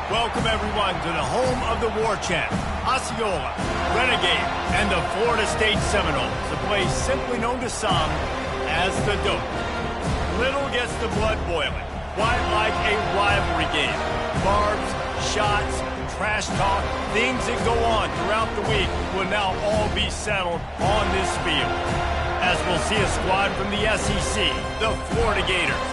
Welcome, everyone, to the home of the war chant, Osceola, Renegade, and the Florida State Seminoles, a place simply known to some as the Dope. Little gets the blood boiling, quite like a rivalry game. Barbs, shots, trash talk, things that go on throughout the week will now all be settled on this field. As we'll see a squad from the SEC, the Florida Gators,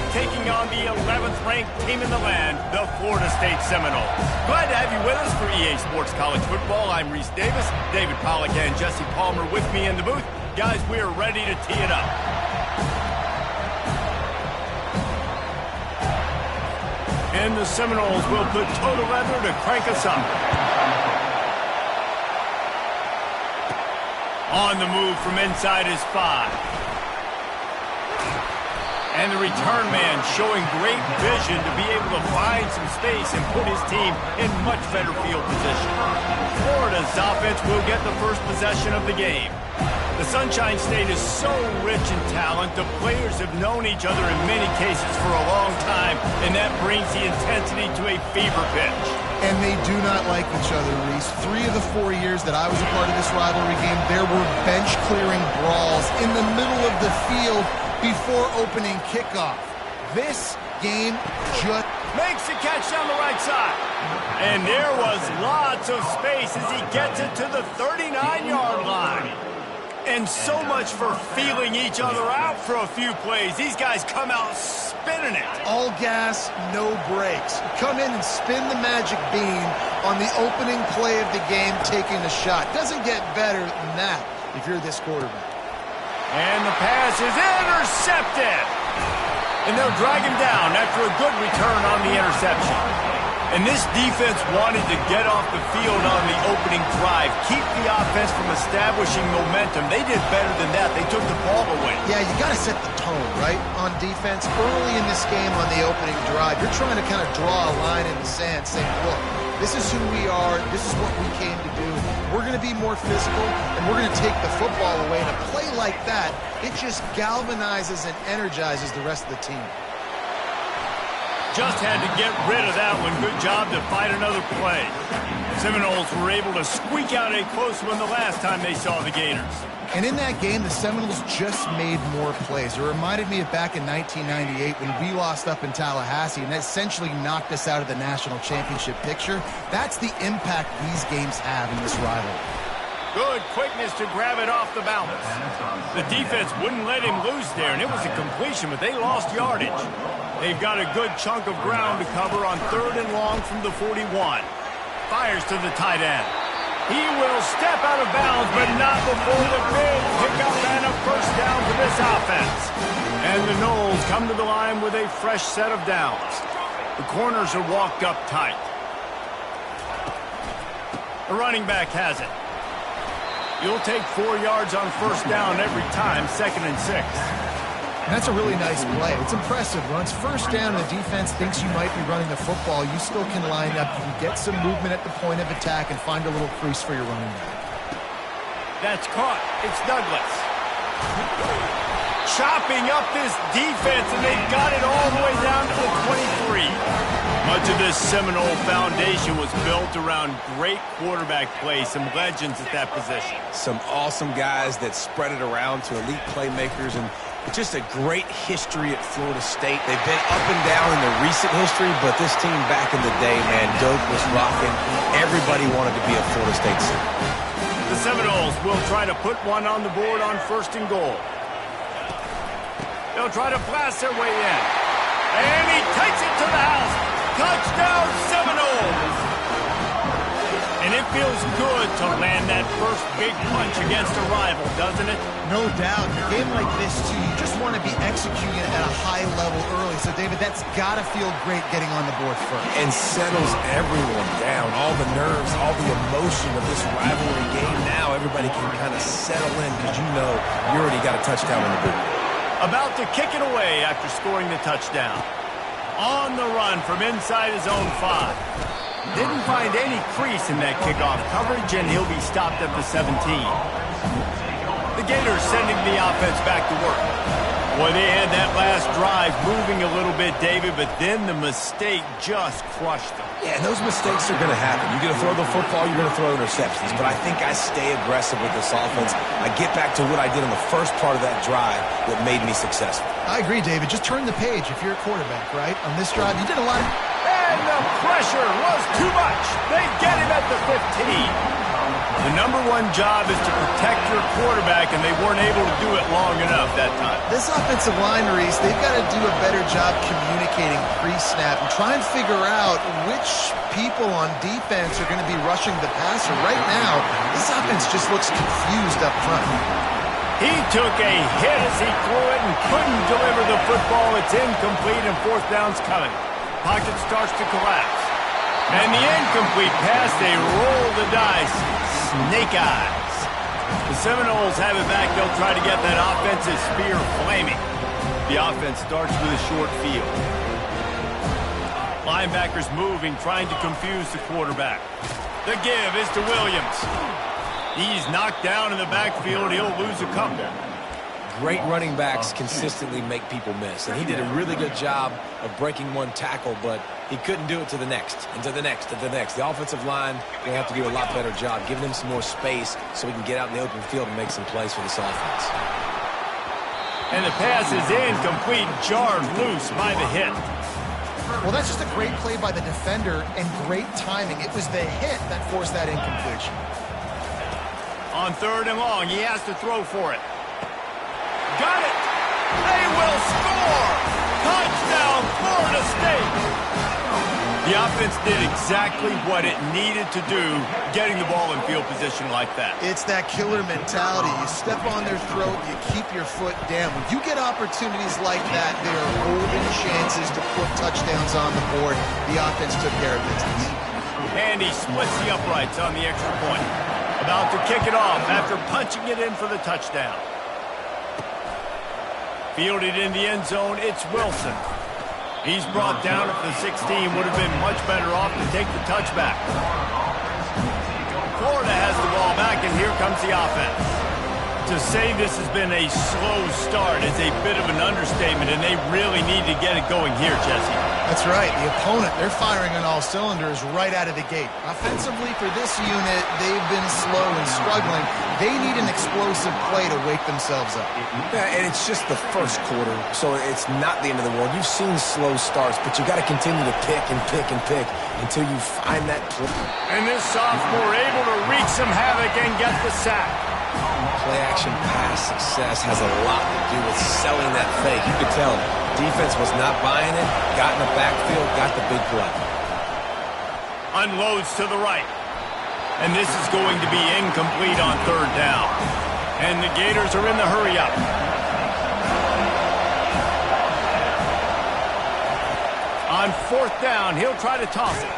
taking on the 11th-ranked team in the land, the Florida State Seminoles. Glad to have you with us for EA Sports College Football. I'm Reese Davis, David Pollack and Jesse Palmer with me in the booth. Guys, we are ready to tee it up. And the Seminoles will put toe to leather to crank us up. On the move from inside is 5. And the return man showing great vision to be able to find some space and put his team in much better field position. Florida's offense will get the first possession of the game. The Sunshine State is so rich in talent, the players have known each other in many cases for a long time, and that brings the intensity to a fever pitch. And they do not like each other, Reese. 3 of the 4 years that I was a part of this rivalry game, there were bench-clearing brawls in the middle of the field before opening kickoff. This game just makes the catch down the right side. And there was lots of space as he gets it to the 39-yard line. And so much for feeling each other out for a few plays. These guys come out spinning it. All gas, no brakes. Come in and spin the magic bean on the opening play of the game, taking the shot. Doesn't get better than that if you're this quarterback. And the pass is intercepted. And they'll drag him down after a good return on the interception. And this defense wanted to get off the field on the opening drive, keep the offense from establishing momentum. They did better than that. They took the ball away. Yeah, you got to set the tone, right, on defense. Early in this game on the opening drive, you're trying to kind of draw a line in the sand saying, look, this is who we are. This is what we came to do. We're going to be more physical, and we're going to take the football away. And a play like that, it just galvanizes and energizes the rest of the team. Just had to get rid of that one. Good job to fight another play. Seminoles were able to squeak out a close one the last time they saw the Gators. And in that game, the Seminoles just made more plays. It reminded me of back in 1998 when we lost up in Tallahassee and that essentially knocked us out of the national championship picture. That's the impact these games have in this rivalry. Good quickness to grab it off the balance. The defense wouldn't let him loose there, and it was a completion, but they lost yardage. They've got a good chunk of ground to cover on 3rd and long from the 41. Fires to the tight end. He will step out of bounds, but not before the big pickup and a first down for this offense. And the Noles come to the line with a fresh set of downs. The corners are walked up tight. The running back has it. You'll take 4 yards on first down every time, 2nd and 6. And that's a really nice play. It's impressive. Once first down and the defense thinks you might be running the football, you still can line up. You can get some movement at the point of attack and find a little crease for your running back. That's caught. It's Douglas. Chopping up this defense, and they've got it all the way down to the 23. Much of this Seminole foundation was built around great quarterback play, some legends at that position. Some awesome guys that spread it around to elite playmakers, and just a great history at Florida State. They've been up and down in the recent history, but this team back in the day, man, Dope was rocking. Everybody wanted to be a Florida State Seminole. The Seminoles will try to put one on the board on 1st and goal. They'll try to blast their way in. And he takes it to the house. Touchdown, Seminoles! And it feels good to land that first big punch against a rival, doesn't it? No doubt. In a game like this, too, you just want to be executing at a high level early. So, David, that's got to feel great getting on the board first. And settles everyone down. All the nerves, all the emotion of this rivalry game. Now everybody can kind of settle in because you know you already got a touchdown on the board. About to kick it away after scoring the touchdown. On the run from inside his own 5. Didn't find any crease in that kickoff coverage, and he'll be stopped at the 17. The Gators sending the offense back to work. Well, they had that last drive moving a little bit, David, but then the mistake just crushed them. Yeah, and those mistakes are going to happen. You're going to throw the football, you're going to throw interceptions. But I think I stay aggressive with this offense. I get back to what I did on the first part of that drive that made me successful. I agree, David. Just turn the page if you're a quarterback, right? On this drive, you did a lot of... And the pressure was too much. They get him at the 15. The number one job is to protect your quarterback, and they weren't able to do it long enough that time. This offensive line, Reese, they've got to do a better job communicating pre-snap and try and figure out which people on defense are going to be rushing the passer. Right now, this offense just looks confused up front. He took a hit as he threw it and couldn't deliver the football. It's incomplete, and fourth down's coming. Pocket starts to collapse. And the incomplete pass, they roll the dice. Snake eyes. The Seminoles have it back. They'll try to get that offensive spear flaming. The offense starts with a short field. Linebackers moving, trying to confuse the quarterback. The give is to Williams. He's knocked down in the backfield. He'll lose a couple. Great running backs consistently make people miss, and he did a really good job of breaking one tackle, but he couldn't do it to the next, and to the next, and to the next. The offensive line going to have to do a lot better job, giving him some more space so he can get out in the open field and make some plays for this offense. And the pass is incomplete, jarred loose by the hit. Well, that's just a great play by the defender and great timing. It was the hit that forced that incompletion. On third and long, he has to throw for it. Got it! They will score! Touchdown, Florida State! The offense did exactly what it needed to do, getting the ball in field position like that. It's that killer mentality. You step on their throat, you keep your foot down. When you get opportunities like that, they are golden chances to put touchdowns on the board. The offense took care of business. And he splits the uprights on the extra point. About to kick it off after punching it in for the touchdown. Fielded in the end zone, it's Wilson. He's brought down at the 16. Would have been much better off to take the touchback. Florida has the ball back, and here comes the offense. To say this has been a slow start is a bit of an understatement, and they really need to get it going here, Jesse. That's right. The opponent, they're firing on all cylinders right out of the gate. Offensively, for this unit, they've been slow and struggling. They need an explosive play to wake themselves up. Yeah, and it's just the first quarter, so it's not the end of the world. You've seen slow starts, but you got to continue to pick and pick and pick until you find that play. And this sophomore able to wreak some havoc and get the sack. Play-action pass success has a lot to do with selling that fake. You could tell defense was not buying it, got in the backfield, got the big play. Unloads to the right. And this is going to be incomplete on third down. And the Gators are in the hurry-up. On fourth down, he'll try to toss it.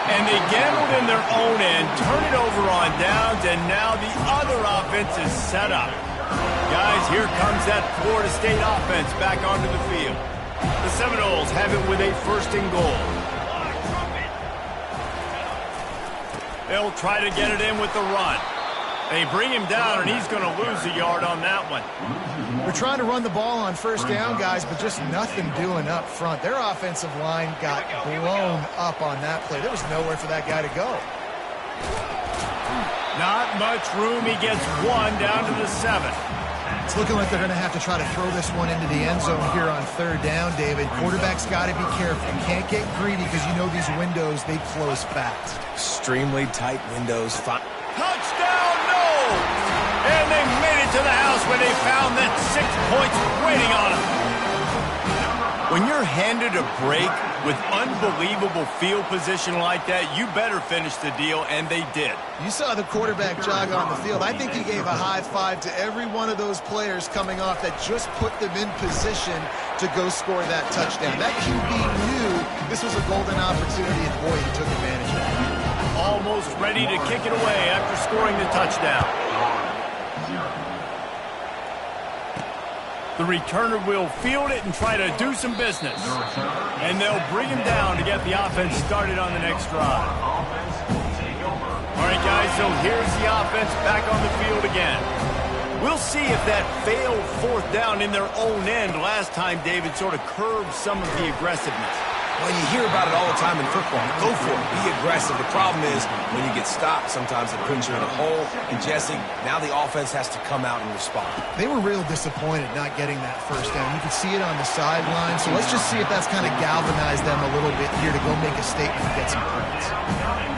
And they gambled in their own end, turn it over on downs, and now the other offense is set up. Guys, here comes that Florida State offense back onto the field. The Seminoles have it with a first and goal. They'll try to get it in with the run. They bring him down, and he's going to lose a yard on that one. They're trying to run the ball on first down, guys, but just nothing doing up front. Their offensive line got blown up on that play. There was nowhere for that guy to go. Not much room. He gets one down to the 7. It's looking like they're going to have to try to throw this one into the end zone here on third down, David. Quarterback's got to be careful. You can't get greedy because you know these windows, they close fast. Extremely tight windows. Touchdown, no! And they made it to the house where they found that 6 points waiting on them. When you're handed a break with unbelievable field position like that, you better finish the deal, and they did. You saw the quarterback jog on the field. I think he gave a high five to every one of those players coming off that just put them in position to go score that touchdown. That QB knew this was a golden opportunity, and boy, he took advantage of it. Almost ready to kick it away after scoring the touchdown. The returner will field it and try to do some business. And they'll bring him down to get the offense started on the next drive. All right, guys, so here's the offense back on the field again. We'll see if that failed fourth down in their own end last time, David, sort of curbed some of the aggressiveness. Well, you hear about it all the time in football. Go for it. Be aggressive. The problem is when you get stopped, sometimes it puts you in a hole. And, Jesse, now the offense has to come out and respond. They were real disappointed not getting that first down. You could see it on the sideline. So let's just see if that's kind of galvanized them a little bit here to go make a statement and get some points.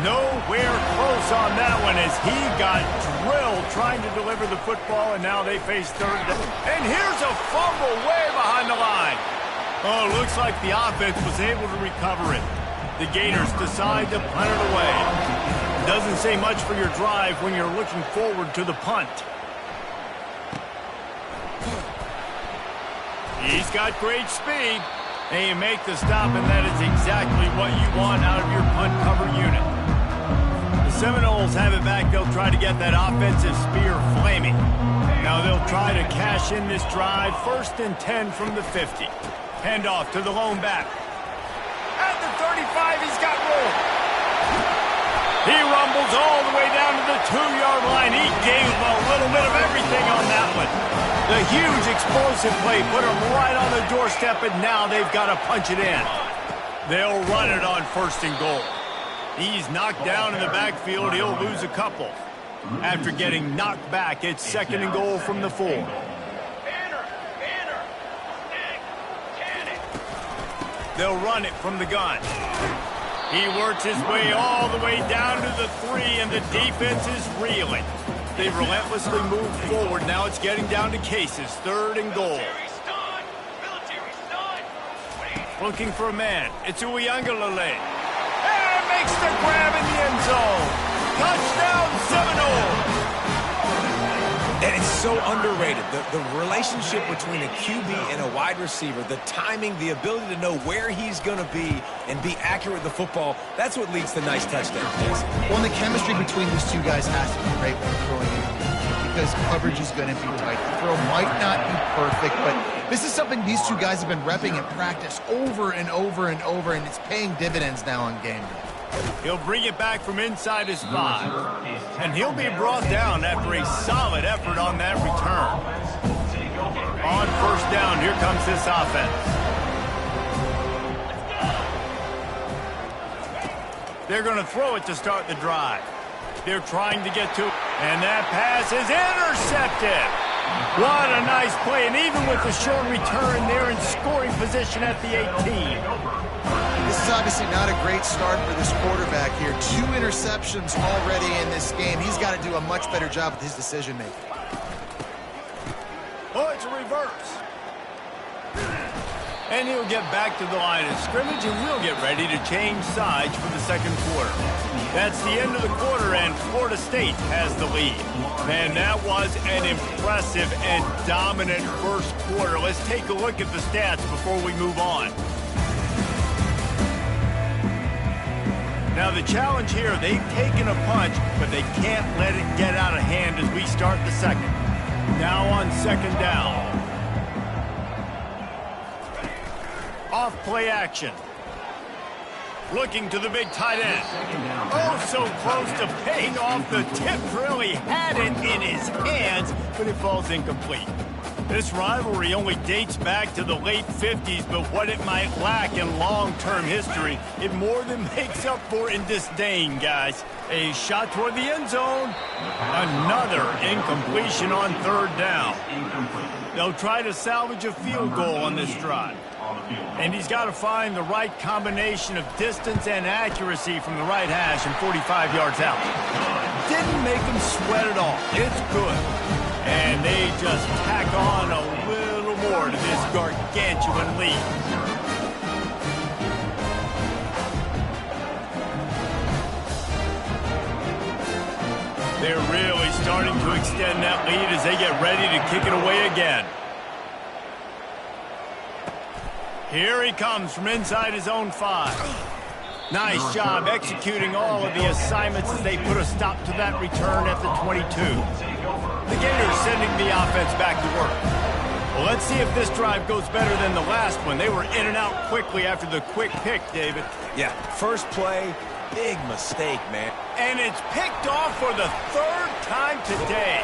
Nowhere close on that one as he got drilled trying to deliver the football, and now they face third down. And here's a fumble way behind the line. Oh, looks like the offense was able to recover it. The Gators decide to punt it away. Doesn't say much for your drive when you're looking forward to the punt. He's got great speed. And you make the stop, and that is exactly what you want out of your punt cover unit. The Seminoles have it back. They'll try to get that offensive spear flaming. Now they'll try to cash in this drive. 1st and 10 from the 50. Handoff to the lone back. At the 35, he's got room. He rumbles all the way down to the 2-yard line. He gave a little bit of everything on that one. The huge explosive play put him right on the doorstep, and now they've got to punch it in. They'll run it on 1st and goal. He's knocked down in the backfield. He'll lose a couple. After getting knocked back, it's 2nd and goal from the 4. They'll run it from the gun. He works his way all the way down to the 3, and the defense is reeling. They relentlessly move forward. Now it's getting down to cases. 3rd and goal. Looking for a man. It's Uiagalelei. And makes the grab in the end zone. Touchdown, Seminoles. And it's so underrated. The relationship between a QB and a wide receiver, the timing, the ability to know where he's going to be and be accurate with the football, that's what leads to nice touchdowns. Well, and the chemistry between these two guys has to be great when throwing it because coverage is going to be tight. The throw might not be perfect, but this is something these two guys have been repping in practice over and over and over, and it's paying dividends now on game day. He'll bring it back from inside his 5. And he'll be brought down after a solid effort on that return. On 1st down, here comes this offense. They're going to throw it to start the drive. They're trying to get to it. And that pass is intercepted. What a nice play. And even with the short return, they're in scoring position at the 18. This is obviously not a great start for this quarterback here. 2 interceptions already in this game. He's got to do a much better job with his decision-making. Oh, it's a reverse. And he'll get back to the line of scrimmage, and we'll get ready to change sides for the 2nd quarter. That's the end of the quarter, and Florida State has the lead. Man, that was an impressive and dominant 1st quarter. Let's take a look at the stats before we move on. Now the challenge here, they've taken a punch, but they can't let it get out of hand as we start the 2nd. Now on 2nd down. Off play action. Looking to the big tight end. Oh, so close to paying off. The tip really had it in his hands, but it falls incomplete. This rivalry only dates back to the late 50s, but what it might lack in long-term history, it more than makes up for in disdain, guys. A shot toward the end zone. Another incompletion on 3rd down. They'll try to salvage a field goal on this drive. And he's got to find the right combination of distance and accuracy from the right hash and 45 yards out. Didn't make him sweat at all. It's good. And they just tack on a little more to this gargantuan lead. They're really starting to extend that lead as they get ready to kick it away again. Here he comes from inside his own 5. Nice job executing all of the assignments as they put a stop to that return at the 22. The Gators sending the offense back to work. Well, let's see if this drive goes better than the last one. They were in and out quickly after the quick pick, David. Yeah, first play, big mistake, man. And it's picked off for the 3rd time today.